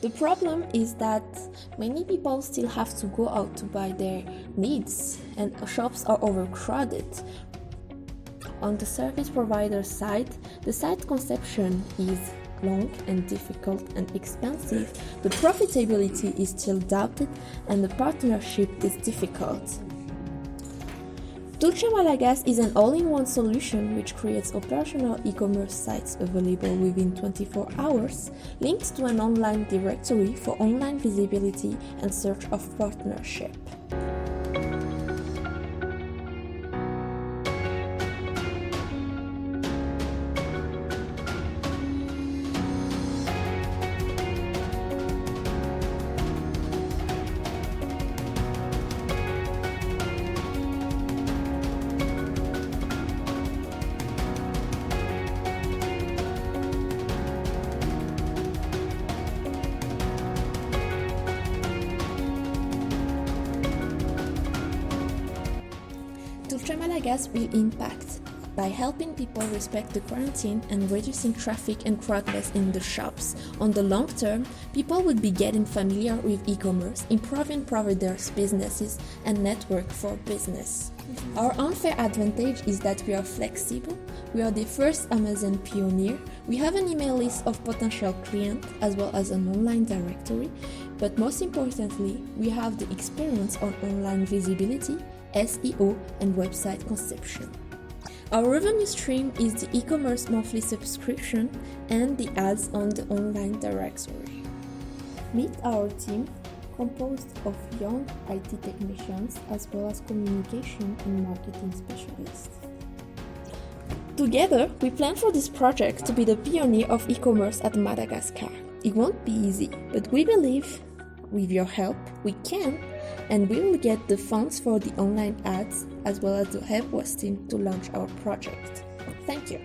The problem is that many people still have to go out to buy their needs, and shops are overcrowded. On the service provider side, the site conception is long and difficult and expensive, the profitability is still doubted, and the partnership is difficult. Tolotra Malagasy is an all-in-one solution which creates operational e-commerce sites available within 24 hours, linked to an online directory for online visibility and search of partnership. Tolotra Malagasy will impact by helping people respect the quarantine and reducing traffic and crowdness in the shops. On the long term, people would be getting familiar with e-commerce, improving providers' businesses, and network for business. Our unfair advantage is that we are flexible, we are the first Amazon pioneer, we have an email list of potential clients as well as an online directory, but most importantly, we have the experience on online visibility, SEO, and website conception. Our revenue stream is the e-commerce monthly subscription and the ads on the online directory. Meet our team, composed of young IT technicians as well as communication and marketing specialists. Together, we plan for this project to be the pioneer of e-commerce at Madagascar. It won't be easy, but we believe, with your help, we can, and we will get the funds for the online ads as well as the help hosting to launch our project. Thank you.